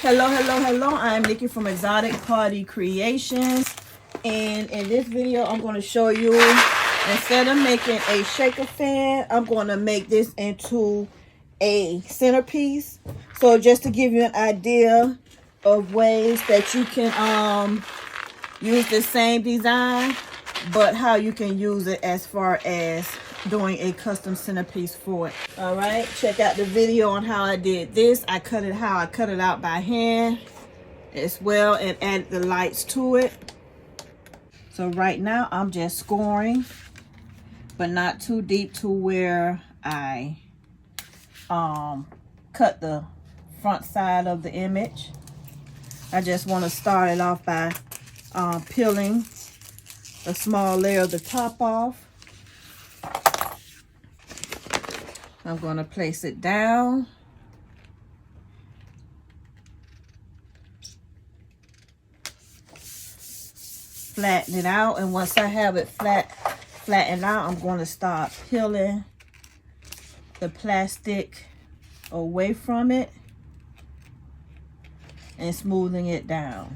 Hello. I'm Nikki from Exotic Party Creations. And in this video, I'm going to show you, instead of making a shaker fan, I'm going to make this into a centerpiece. So just to give you an idea of ways that you can use the same design, but how you can use it as far as doing a custom centerpiece for it. All right, check out the video on how I did this. I cut it out by hand as well and added the lights to it. So right now I'm just scoring, but not too deep to where I cut the front side of the image. I just want to start it off by peeling a small layer of the top off. I'm going to place it down. Flatten it out, and once I have it flattened out, I'm going to start peeling the plastic away from it and smoothing it down.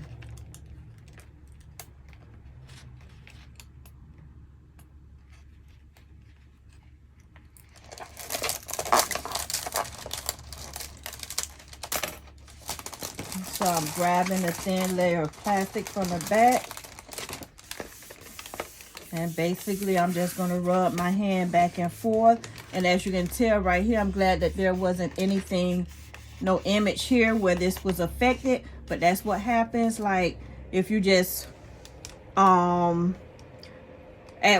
So I'm grabbing a thin layer of plastic from the back, and basically I'm just going to rub my hand back and forth. And as you can tell right here, I'm glad that there wasn't anything, no image here where this was affected, but that's what happens. Like if you just at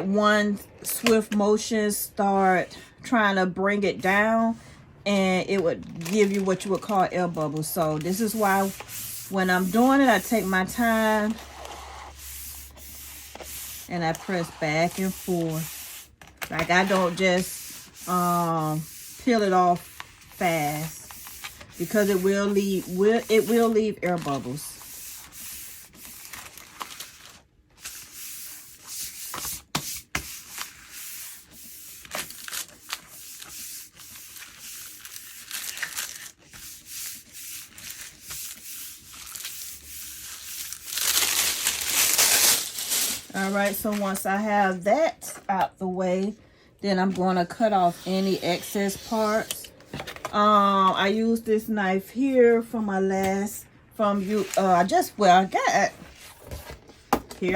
one swift motion start trying to bring it down, and it would give you what you would call air bubbles. So this is why when I'm doing it, I take my time and I press back and forth. Like I don't just peel it off fast, because it will leave air bubbles. All right, so once I have that out the way, then I'm going to cut off any excess parts. I used this knife here from my last, here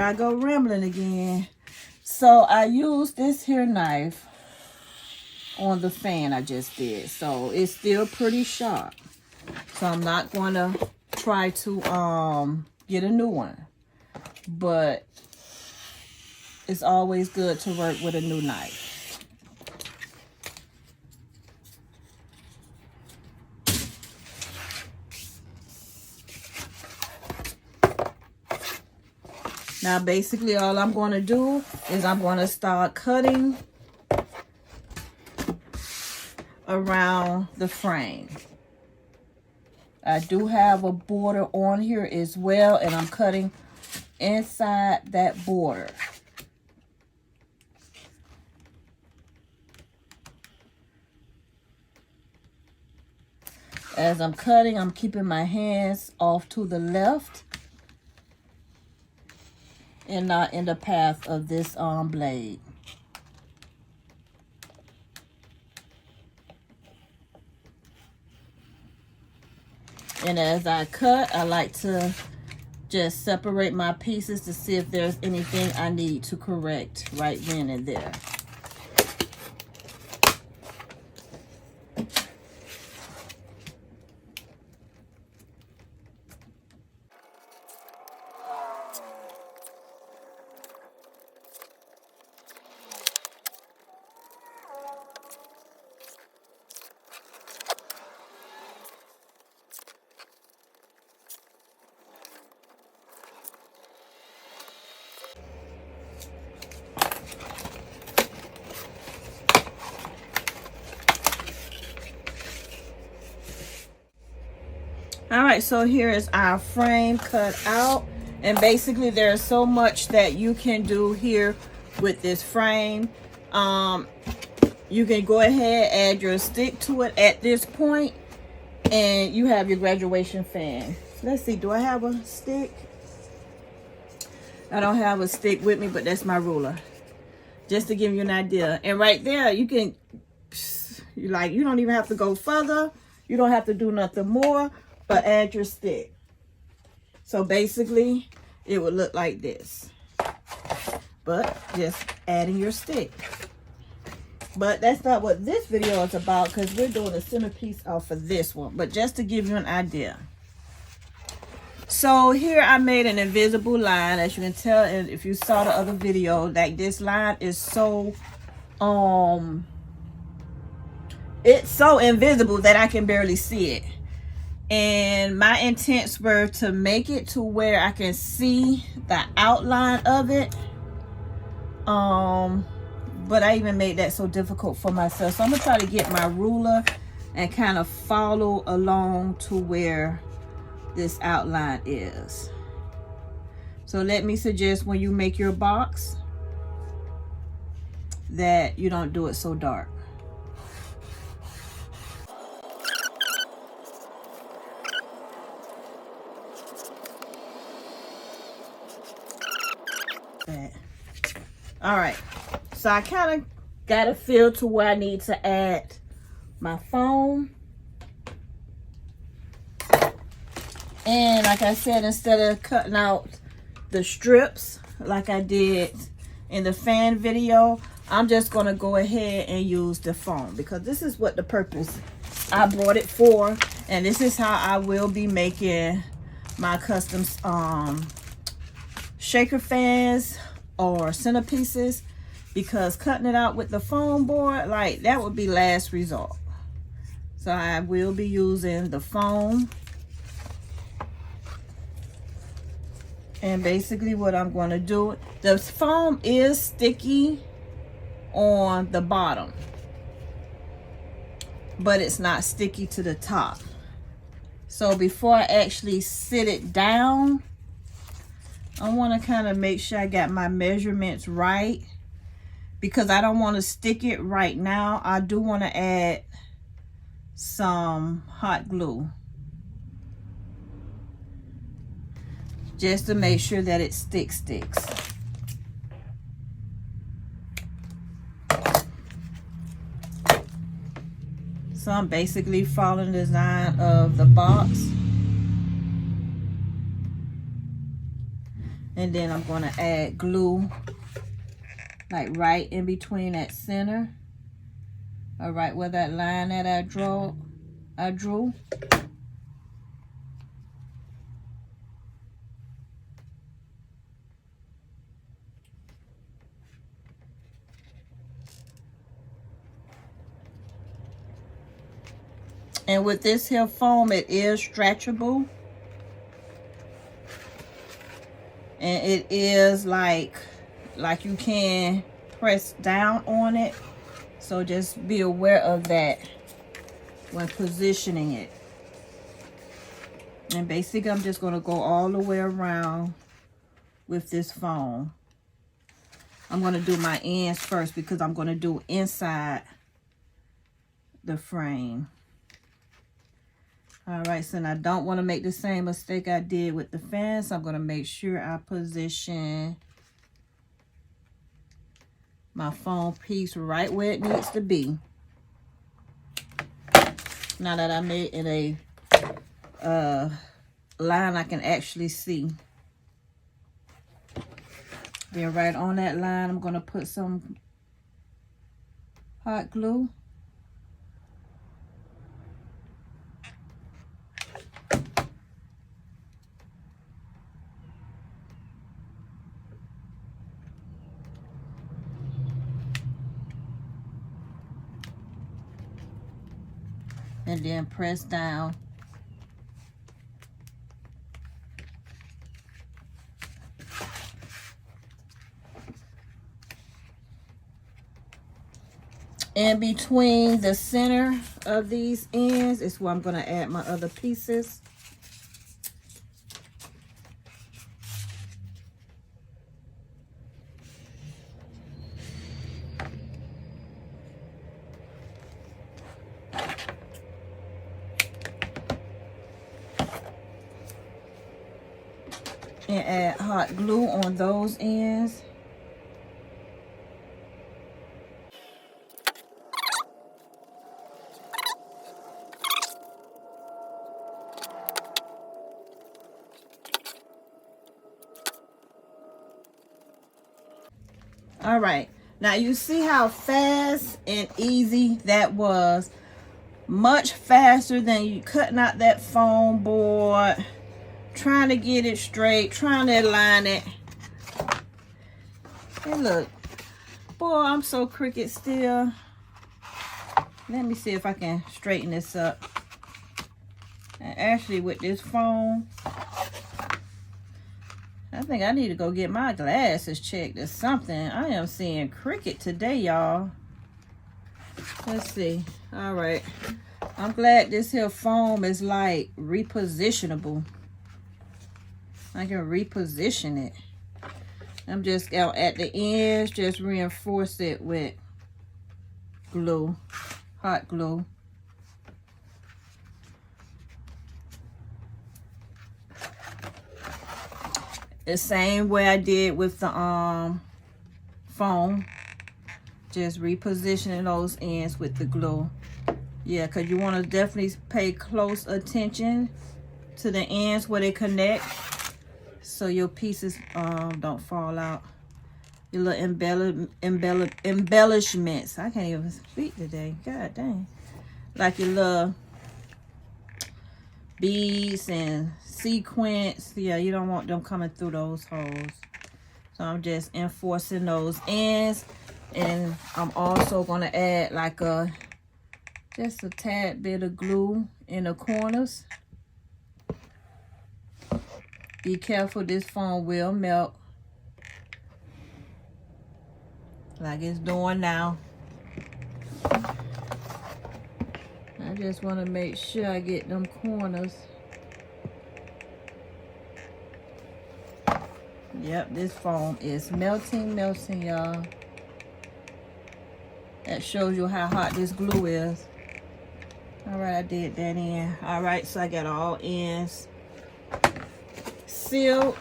I go rambling again. So I used this here knife on the fan I just did. So it's still pretty sharp. So I'm not going to try to get a new one. But it's always good to work with a new knife. Now basically all I'm going to do is I'm going to start cutting around the frame. I do have a border on here as well, and I'm cutting inside that border. As I'm cutting, I'm keeping my hands off to the left and not in the path of this blade. And as I cut, I like to just separate my pieces to see if there's anything I need to correct right then and there. All right, so here is our frame cut out, and basically there's so much that you can do here with this frame. You can go ahead, add your stick to it at this point, And you have your graduation fan. Let's see, do I have a stick? I don't have a stick with me, but that's my ruler. Just to give you an idea. And right there, you can, you don't even have to go further. You don't have to do nothing more, but add your stick. So basically, it would look like this. But just adding your stick. But that's not what this video is about, because we're doing a centerpiece off of this one. But just to give you an idea. So here I made an invisible line, as you can tell, and if you saw the other video, like this line is so it's so invisible that I can barely see it. And my intents were to make it to where I can see the outline of it. But I even made that so difficult for myself. So I'm gonna try to get my ruler and kind of follow along to where this outline is. So let me suggest when you make your box that you don't do it so dark. All right, so I kind of got a feel to where I need to add my foam. And like I said, instead of cutting out the strips like I did in the fan video, I'm just going to go ahead and use the foam, because this is what the purpose I brought it for. And this is how I will be making my custom shaker fans or centerpieces, because cutting it out with the foam board, like, that would be last resort. So I will be using the foam. And basically what I'm going to do, the foam is sticky on the bottom, but it's not sticky to the top. So before I actually sit it down, I want to kind of make sure I got my measurements right, because I don't want to stick it right now. I do want to add some hot glue just to make sure that it sticks. So I'm basically following the design of the box. And then I'm going to add glue, like right in between that center. All right, where that line that I drew. And with this here foam, it is stretchable. And it is like you can press down on it. So just be aware of that when positioning it. And basically I'm just going to go all the way around with this foam. I'm going to do my ends first, because I'm going to do inside the frame. All right, so I don't want to make the same mistake I did with the fan, so I'm going to make sure I position my foam piece right where it needs to be. Now that I made it a line I can actually see. Then right on that line, I'm going to put some hot glue. And then press down. In between the center of these ends is where I'm going to add my other pieces. and add hot glue on those ends. All right, now you see how fast and easy that was. Much faster than you cutting out that foam board, trying to get it straight, trying to align it. And look, boy, I'm so Cricut still. Let me see if I can straighten this up. And actually with this foam, I think I need to go get my glasses checked or something. I am seeing Cricut today, y'all. Let's see. All right. I'm glad this here foam is like repositionable. I can reposition it. I'm just out at the ends, just reinforce it with glue, hot glue. The same way I did with the foam. Just repositioning those ends with the glue. Yeah, because you want to definitely pay close attention to the ends where they connect, so your pieces don't fall out. Your little embellishments. I can't even speak today. God dang. Like your little beads and sequins. Yeah, you don't want them coming through those holes. So I'm just enforcing those ends. And I'm also going to add like just a tad bit of glue in the corners. Be careful, this foam will melt. Like it's doing now. I just want to make sure I get them corners. Yep, this foam is melting, y'all. That shows you how hot this glue is. All right, I did that in. All right, so I got all ends sealed.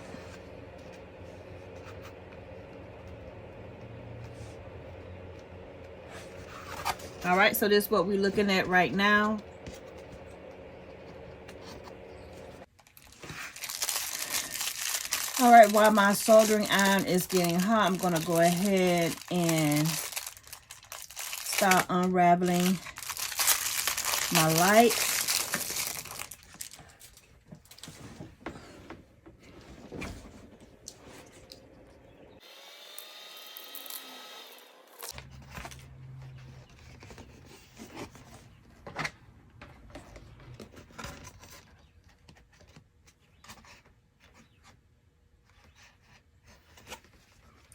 All right, so this is what we're looking at right now. All right, while my soldering iron is getting hot, I'm gonna go ahead and start unraveling my lights.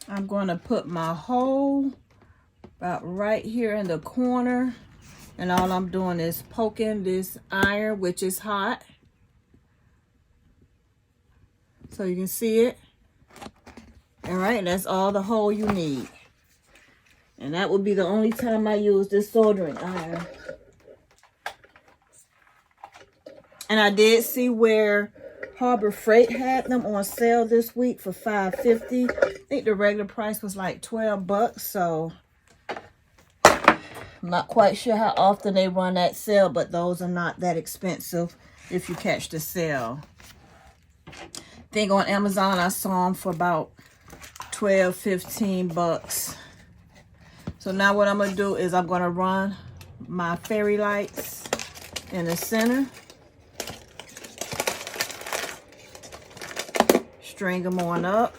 I'm going to put my hole about right here in the corner, and all I'm doing is poking this iron, which is hot, so you can see it. All right, that's all the hole you need, and that will be the only time I use this soldering iron. And I did see where Harbor Freight had them on sale this week for $5.50. I think the regular price was like 12 bucks, so I'm not quite sure how often they run that sale, but those are not that expensive if you catch the sale. I think on Amazon I saw them for about 12, 15 bucks. So now what I'm going to do is I'm going to run my fairy lights in the center. String them on up.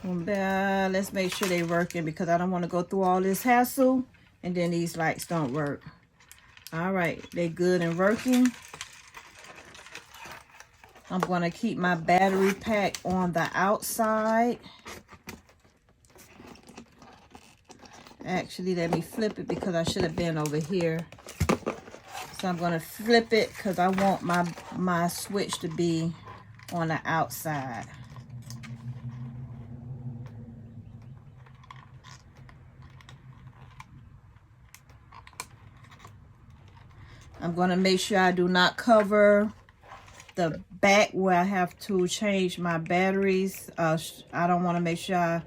Let's make sure they're working, because I don't want to go through all this hassle and then these lights don't work. All right, they're good and working. I'm going to keep my battery pack on the outside. Actually, let me flip it because I should have been over here. So I'm going to flip it because I want my switch to be on the outside. I'm going to make sure I do not cover the back where I have to change my batteries. I don't want to make sure I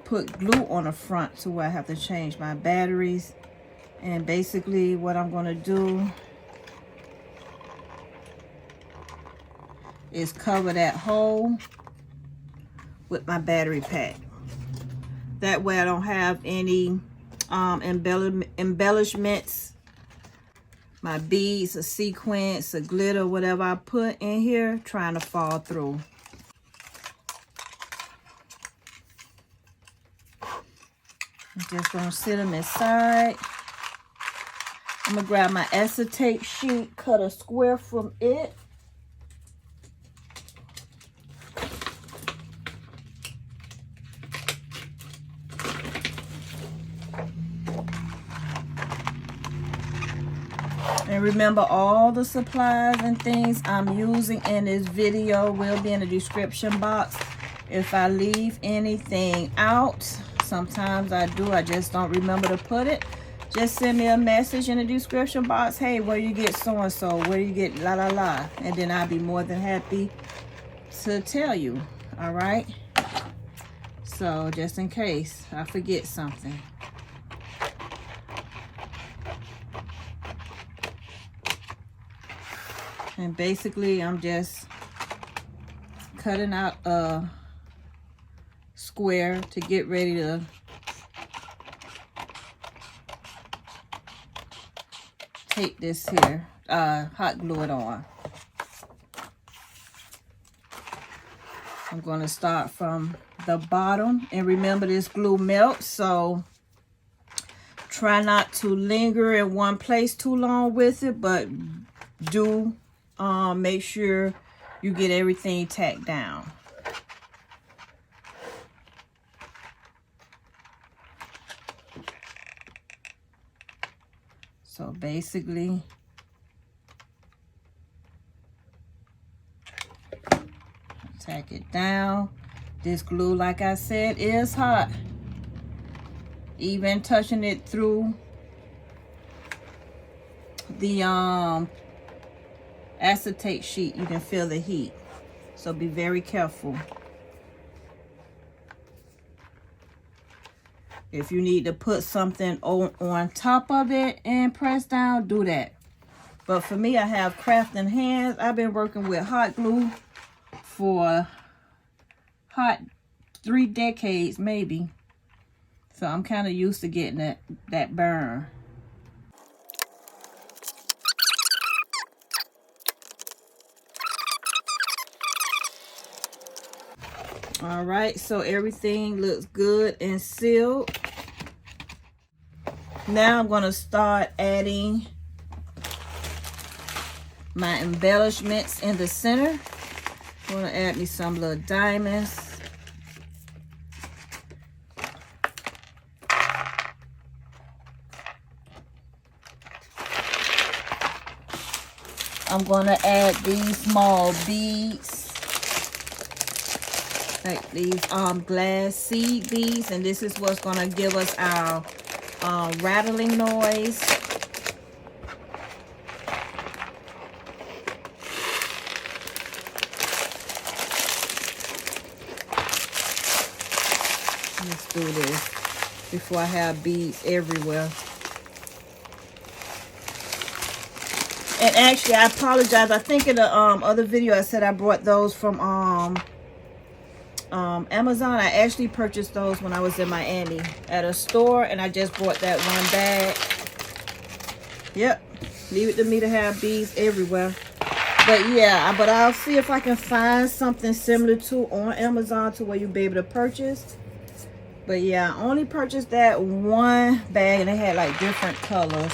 put glue on the front to where I have to change my batteries. And basically what I'm going to do is cover that hole with my battery pack. That way I don't have any embellishments, my beads, a sequins, a glitter, whatever I put in here, trying to fall through. I'm just gonna sit them aside. I'm gonna grab my acetate sheet, cut a square from it. And remember, all the supplies and things I'm using in this video will be in the description box. If I leave anything out, sometimes I do, I just don't remember to put it. Just send me a message in the description box. Hey, where you get so-and-so? Where you get la la la? And then I'll be more than happy to tell you. All right? So just in case I forget something. And basically, I'm just cutting out a square to get ready to tape this here, hot glue it on. I'm going to start from the bottom. And remember, this glue melts, so try not to linger in one place too long with it, but do make sure you get everything tacked down. So basically, tack it down. This glue, like I said, is hot. Even touching it through the acetate sheet, you can feel the heat. So be very careful. If you need to put something on top of it and press down, do that. But for me, I have crafting hands. I've been working with hot glue for 3 decades maybe. So I'm kind of used to getting that burn. All right, so everything looks good and sealed. Now I'm going to start adding my embellishments in the center. I'm going to add me some little diamonds. I'm going to add these small beads. Like these glass seed beads, and this is what's going to give us our rattling noise. Let's do this before I have beads everywhere. And actually, I apologize. I think in the other video I said I brought those from Amazon. I actually purchased those when I was in Miami at a store, and I just bought that one bag. Yep, leave it to me to have beads everywhere. But yeah, but I'll see if I can find something similar to on Amazon to where you'll be able to purchase. But yeah, I only purchased that one bag, and it had like different colors.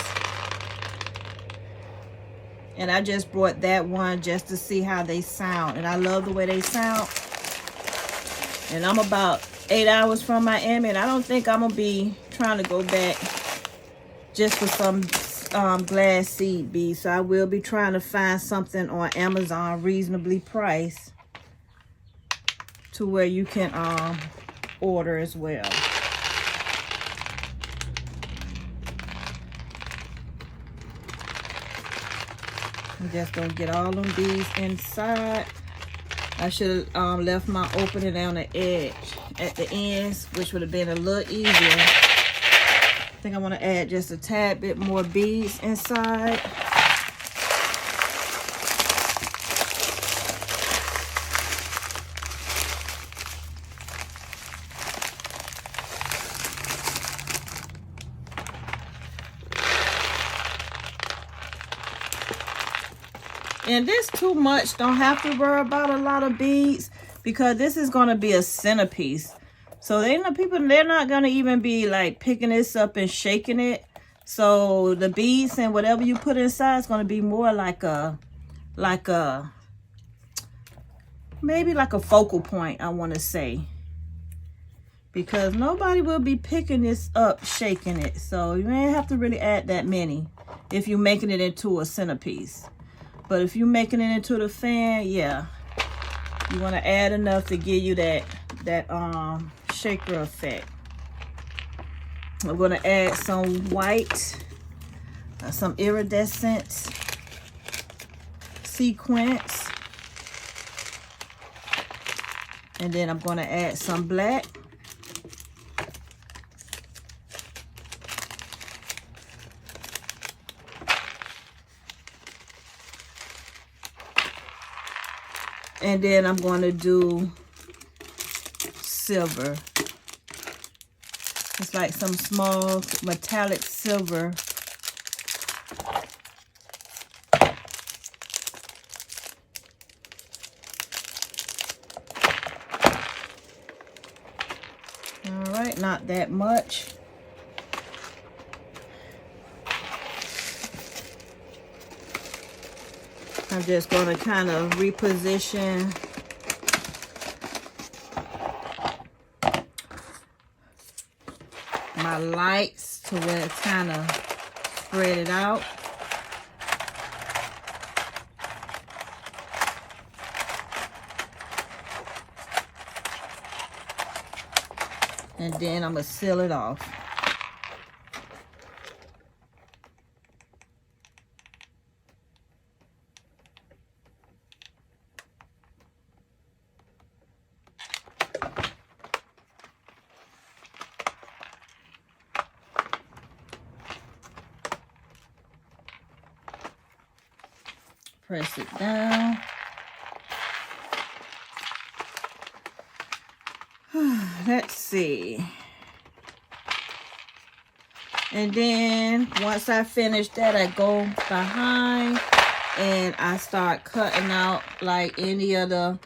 And I just bought that one just to see how they sound, and I love the way they sound. And I'm about 8 hours from Miami, and I don't think I'm gonna be trying to go back just for some glass seed beads. So I will be trying to find something on Amazon reasonably priced to where you can order as well. I'm just gonna get all them beads inside. I should have left my opening on the edge at the ends, which would have been a little easier. I think I want to add just a tad bit more beads inside. And this too much, don't have to worry about a lot of beads, because this is going to be a centerpiece. So they're not going to even be like picking this up and shaking it. So the beads and whatever you put inside is going to be more maybe like a focal point, I want to say. Because nobody will be picking this up, shaking it. So you ain't have to really add that many if you're making it into a centerpiece. But if you're making it into the fan, yeah, you want to add enough to give you that shaker effect. I'm going to add some white, some iridescent sequins, and then I'm going to add some black. And then I'm going to do silver. It's like some small metallic silver. All right, not that much. I'm just going to kind of reposition my lights to where it's kind of spread it out. And then I'm going to seal it off. Press it down. Let's see. And then once I finish that, I go behind and I start cutting out like any other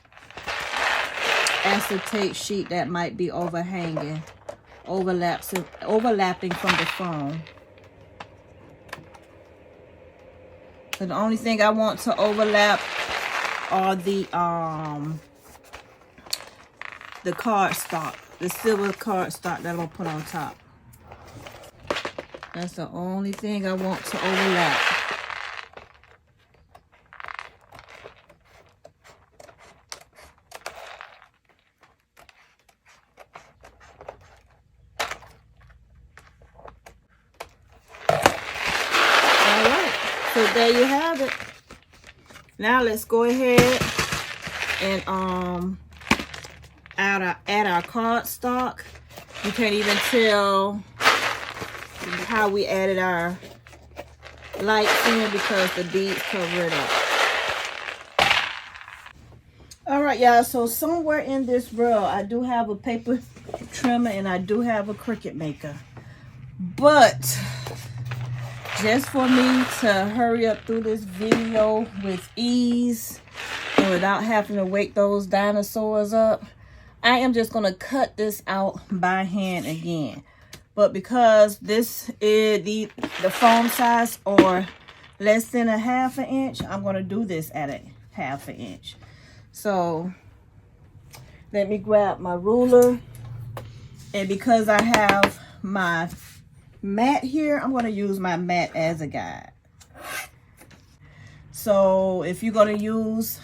acetate sheet that might be overhanging, overlapping from the foam. So the only thing I want to overlap are the cardstock, the silver cardstock that I'm gonna put on top. That's the only thing I want to overlap. So there you have it. Now let's go ahead and add our cardstock. You can't even tell how we added our lights in because the beads cover it up. All right, y'all. So somewhere in this row, I do have a paper trimmer and I do have a Cricut maker, but just for me to hurry up through this video with ease and without having to wake those dinosaurs up, I am just going to cut this out by hand again. But because this is the foam size or less than a ½ inch, I'm going to do this at a ½ inch. So let me grab my ruler. And because I have my mat here, I'm going to use my mat as a guide. So if you're going to use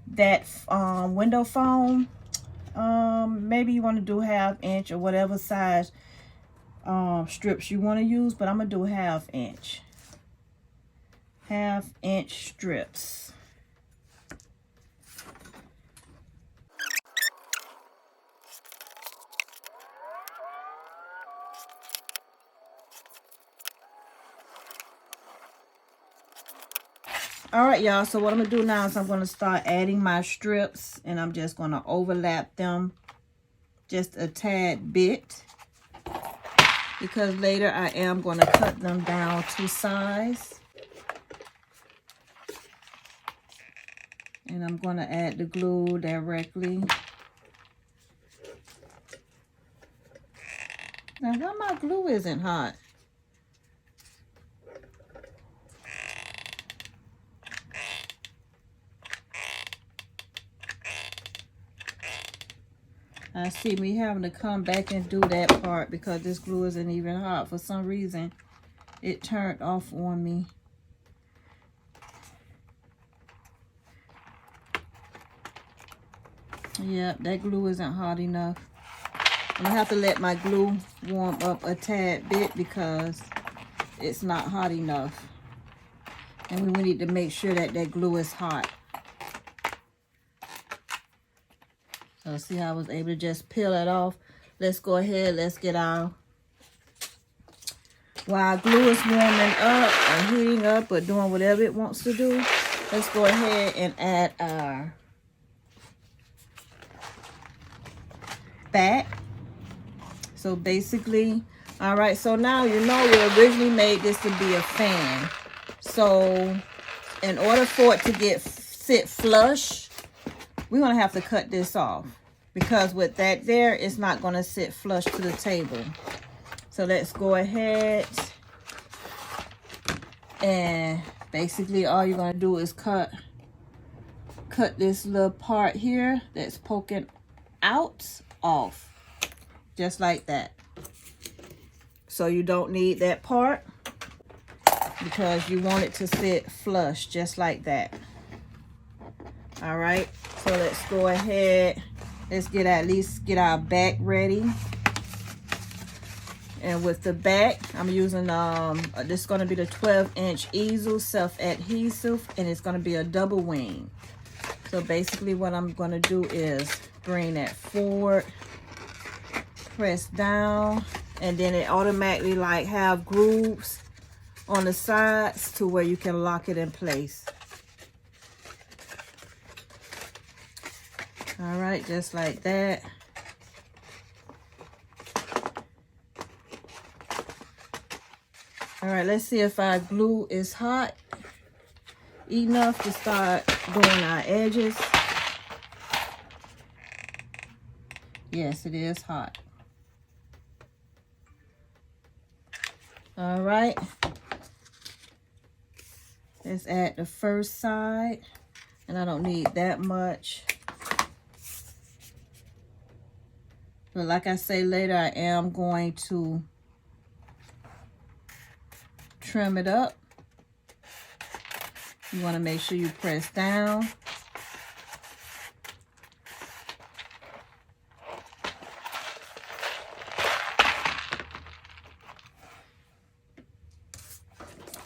that window foam, maybe you want to do ½ inch or whatever size strips you want to use, but I'm going to do ½ inch. 1/2-inch strips. All right, y'all, so what I'm gonna do now is I'm gonna start adding my strips, and I'm just gonna overlap them just a tad bit, because later I am gonna cut them down to size. And I'm gonna add the glue directly. Now, why my glue isn't hot? I see me having to come back and do that part because this glue isn't even hot. For some reason, it turned off on me. Yep, that glue isn't hot enough. I'm gonna have to let my glue warm up a tad bit because it's not hot enough. And we need to make sure that that glue is hot. So see how I was able to just peel it off. Let's go ahead, let's get our, while glue is warming up or heating up or doing whatever it wants to do, let's go ahead and add our back. So basically, all right, so now you know we originally made this to be a fan. So in order for it to sit flush, we're gonna have to cut this off, because with that there, it's not gonna sit flush to the table. So let's go ahead, and basically all you're gonna do is cut this little part here that's poking out off, just like that. So you don't need that part because you want it to sit flush just like that. All right, so let's go ahead, let's at least get our back ready. And with the back, I'm using this is going to be the 12-inch easel self-adhesive, and it's going to be a double wing. So basically what I'm going to do is bring that forward, press down, and then it automatically like have grooves on the sides to where you can lock it in place. All right, just like that. All right, let's see if our glue is hot enough to start doing our edges. Yes, it is hot. All right, let's add the first side, and I don't need that much. But like I say, later I am going to trim it up. You want to make sure you press down.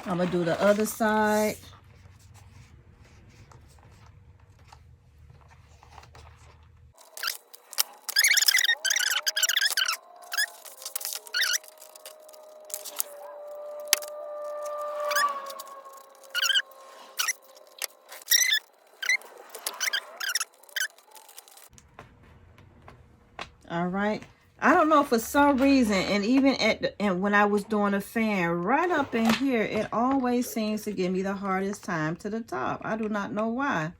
I'm going to do the other side. All right, I don't know, for some reason, and even when I was doing a fan right up in here, it always seems to give me the hardest time to the top. I do not know why,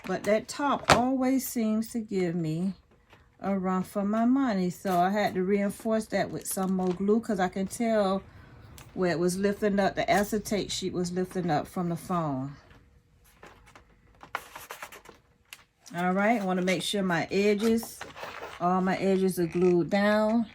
but that top always seems to give me a run for my money. So I had to reinforce that with some more glue, because I can tell where it was lifting up, the acetate sheet was lifting up from the foam. All right, I want to make sure my edges, all my edges are glued down.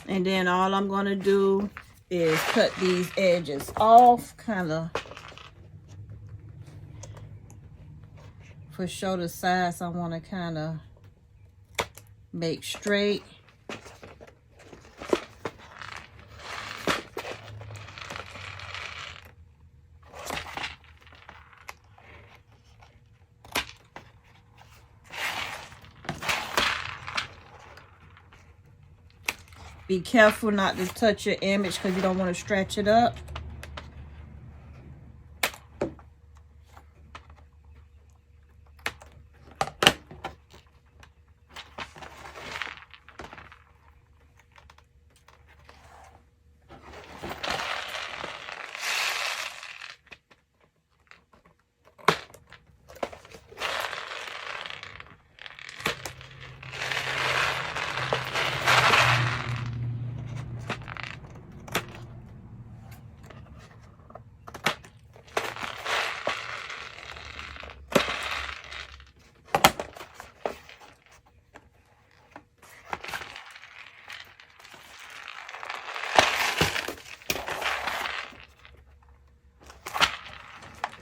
And then all I'm going to do is cut these edges off, kind of for shoulder sides, I want to kind of make straight. Be careful not to touch your image because you don't want to stretch it up.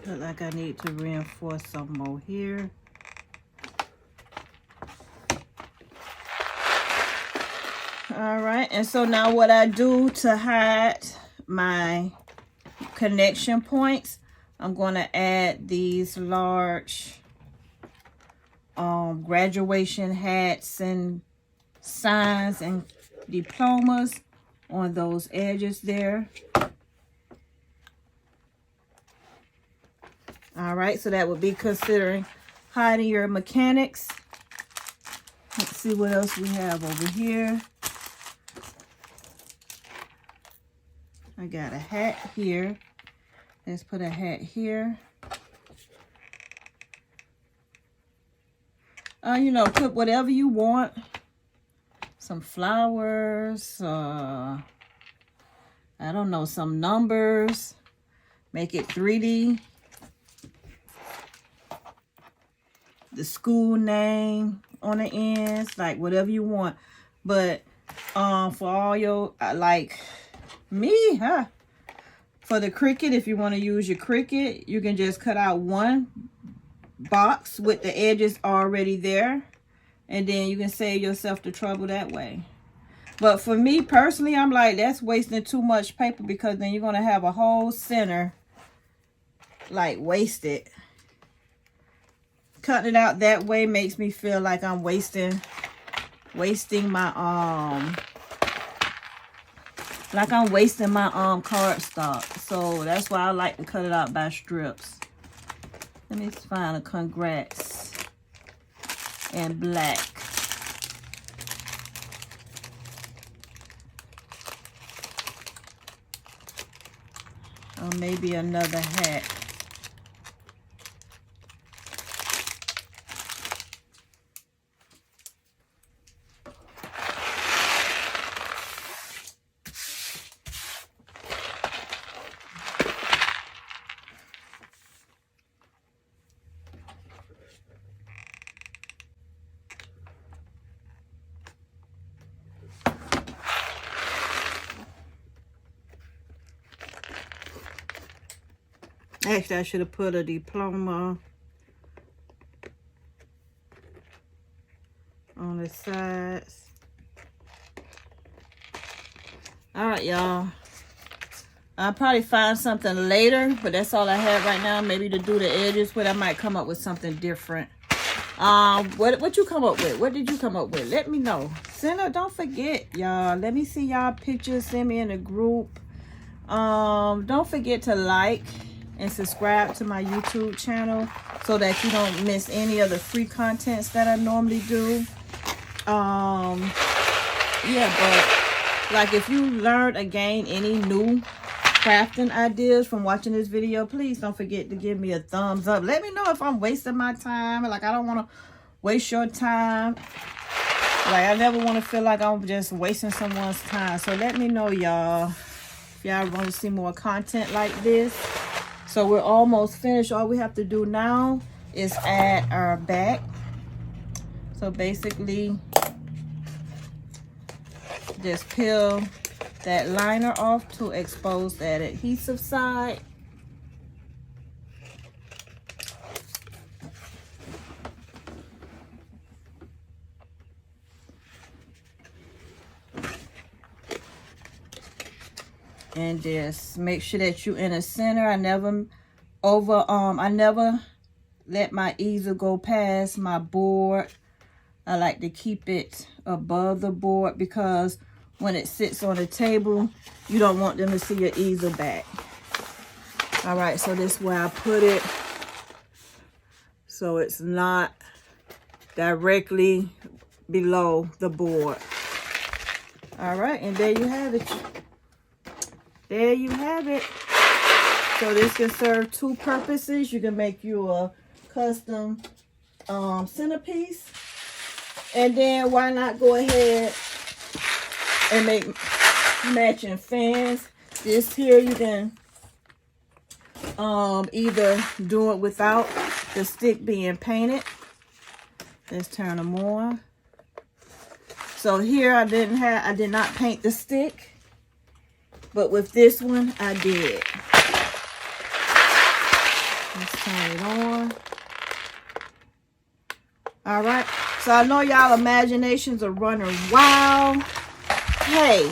Look like I need to reinforce some more here. All right, and so now what I do to hide my connection points, I'm going to add these large graduation hats and signs and diplomas on those edges there. All right, so that would be considering hiding your mechanics. Let's see what else we have over here. I got a hat here. Let's put a hat here. You know, put whatever you want. Some flowers, I don't know, some numbers. Make it 3D. The school name on the ends, like whatever you want. But for all your, like me, for the Cricut, if you want to use your Cricut, you can just cut out one box with the edges already there, and then you can save yourself the trouble that way. But for me personally, I'm like, that's wasting too much paper, because then you're going to have a whole center like wasted. Cutting it out that way makes me feel like I'm wasting my cardstock. So that's why I like to cut it out by strips. Let me find a congrats in black. Or maybe another hat. Actually, I should have put a diploma on the sides. All right, y'all. I'll probably find something later, but that's all I have right now. Maybe to do the edges, but I might come up with something different. What you come up with? What did you come up with? Let me know. Don't forget, y'all. Let me see y'all pictures. Send me in a group. Don't forget to like and subscribe to my YouTube channel so that you don't miss any of the free contents that I normally do. Yeah, but like if you learned or gained any new crafting ideas from watching this video, please don't forget to give me a thumbs up. Let me know if I'm wasting my time. Like, I don't want to waste your time. Like, I never want to feel like I'm just wasting someone's time. So let me know, y'all, if y'all want to see more content like this. So we're almost finished. All we have to do now is add our back. So basically, just peel that liner off to expose that adhesive side. And just make sure that you in the center. I never let my easel go past my board. I like to keep it above the board because when it sits on the table, you don't want them to see your easel back. All right, so this is where I put it, so it's not directly below the board. All right, and there you have it. There you have it. So this can serve two purposes. You can make you a custom centerpiece, and then why not go ahead and make matching fans. This here you can either do it without the stick being painted. Let's turn them on. So here I did not paint the stick, but with this one I did. Let's turn it on. All right, so I know y'all imaginations are running wild. Hey,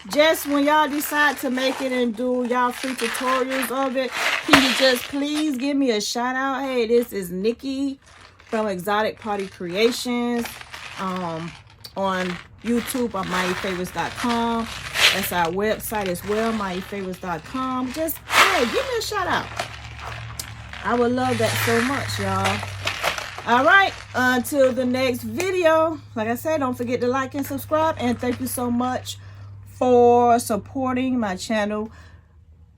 just when y'all decide to make it and do y'all free tutorials of it, can you just please give me a shout out? Hey, this is Nikki from Exotic Party Creations. On YouTube on myfavorites.com. That's our website as well, myfavorites.com. Just, hey, give me a shout out. I would love that so much, y'all. All right, until the next video, like I said, don't forget to like and subscribe. And thank you so much for supporting my channel.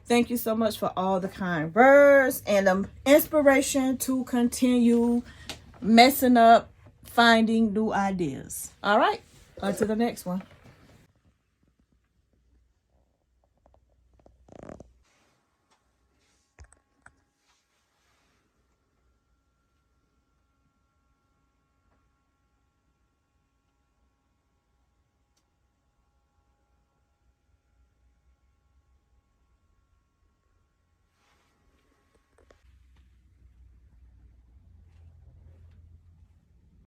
Thank you so much for all the kind words and the inspiration to continue messing up, finding new ideas. All right, until the next one.